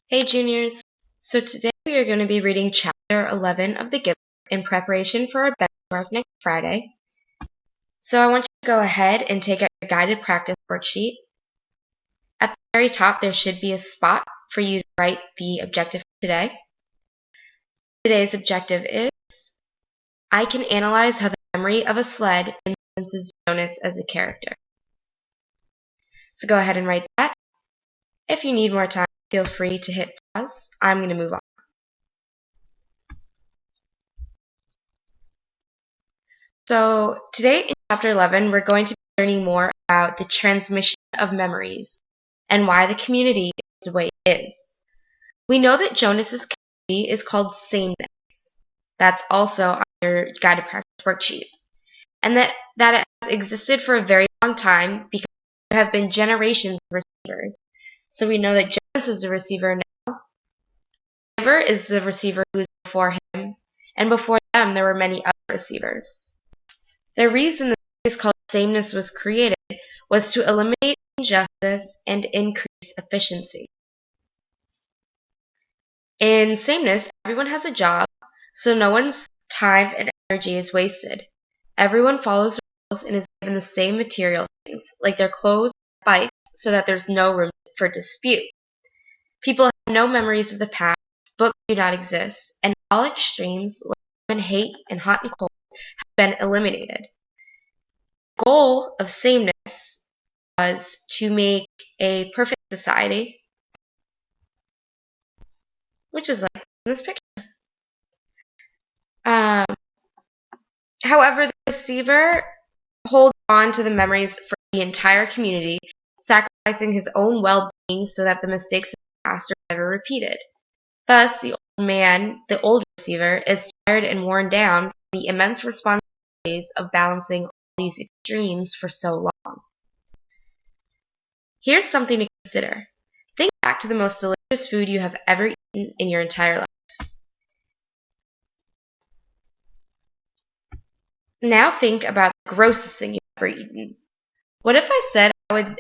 Hey juniors! So today we are going to be reading chapter 11 of The Giver in preparation for our benchmark next Friday. So I want you to go ahead and take out your guided practice worksheet. At the very top there should be a spot for you to write the objective today. Today's objective is, I can analyze how the memory of a sled influences Jonas as a character. So go ahead and write that. If you need more time, feel free to hit pause. I'm going to move on. So today in chapter 11, we're going to be learning more about the transmission of memories and why the community is the way it is. We know that Jonas's community is called sameness. That's also on your guided practice worksheet. And that it has existed for a very long time because there have been generations of receivers. So we know that Jonas is the receiver now. The giver is the receiver who was before him. And before them, there were many other receivers. The reason the phrase called sameness was created was to eliminate injustice and increase efficiency. In sameness, everyone has a job, so no one's time and energy is wasted. Everyone follows rules and is given the same material things, like their clothes and bikes, so that there's no room for dispute. People have no memories of the past, books do not exist, and all extremes, like love and hate and hot and cold, have been eliminated. The goal of sameness was to make a perfect society, which is like in this picture. However, the receiver holds on to the memories for the entire community, sacrificing his own well-being so that the mistakes of the past are never repeated. Thus, the old receiver, is tired and worn down from the immense responsibilities of balancing all these extremes for so long. Here's something to consider. Think back to the most delicious food you have ever eaten in your entire life. Now think about the grossest thing you've ever eaten. What if I said I would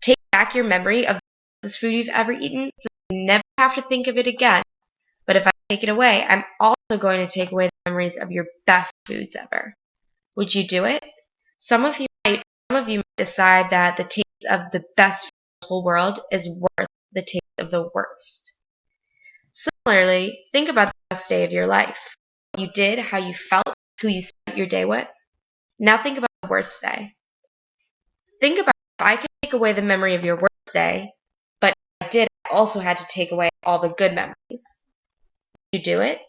take back your memory of the grossest food you've ever eaten so you never have to think of it again? But if I take it away, I'm also going to take away the memories of your best foods ever. Would you do it? Some of you might decide that the taste of the best food in the whole world is worth the taste of the worst. Similarly, think about the best day of your life. What you did, how you felt, who you spent your day with. Now think about the worst day. Think about if I could take away the memory of your worst day, but if I did, I also had to take away all the good memories. Would you do it?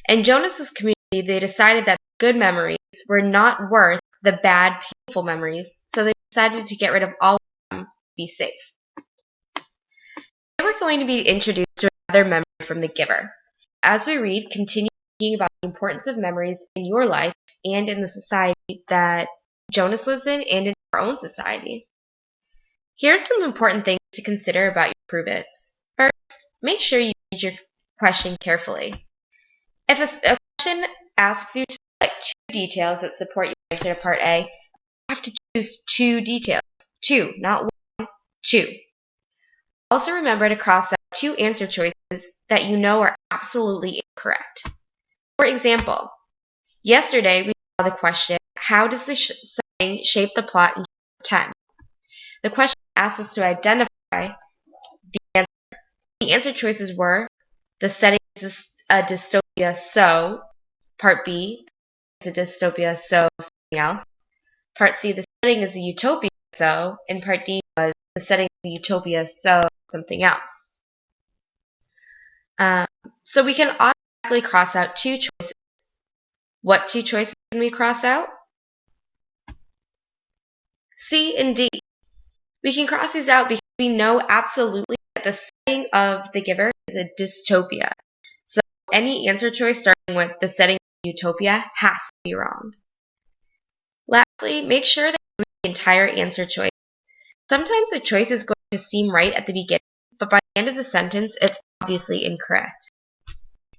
In Jonas's community, they decided that the good memories were not worth the bad, painful memories, so they decided to get rid of all of them to be safe. Today we're going to be introduced to another memory from The Giver. As we read, continue thinking about the importance of memories in your life and in the society that Jonas lives in and in our own society. Here are some important things to consider about your prove-its. First, make sure you read your question carefully. If a question asks you to select 2 details that support your answer to part A, you have to choose 2 details. 2, not 1, 2. Also remember to cross out 2 answer choices that you know are absolutely incorrect. For example, yesterday we saw the question, how does the setting shape the plot in chapter 10? The question asks us to identify the answer. The answer choices were, the setting is a dystopia, so part B is a dystopia, so something else. Part C, the setting is a utopia, so, and part D was the setting is a utopia, so something else. So we can automatically cross out 2 choices. What 2 choices can we cross out? C and D. We can cross these out because we know absolutely that the setting of The Giver is a dystopia. So any answer choice starting with the setting of utopia has to be wrong. Lastly, make sure that you read the entire answer choice. Sometimes the choice is going to seem right at the beginning, but by the end of the sentence, it's obviously incorrect.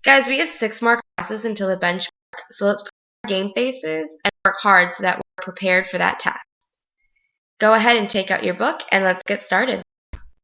Guys, we have 6 more classes until the benchmark, so let's put our game faces and work hard so that we're prepared for that test. Go ahead and take out your book and let's get started.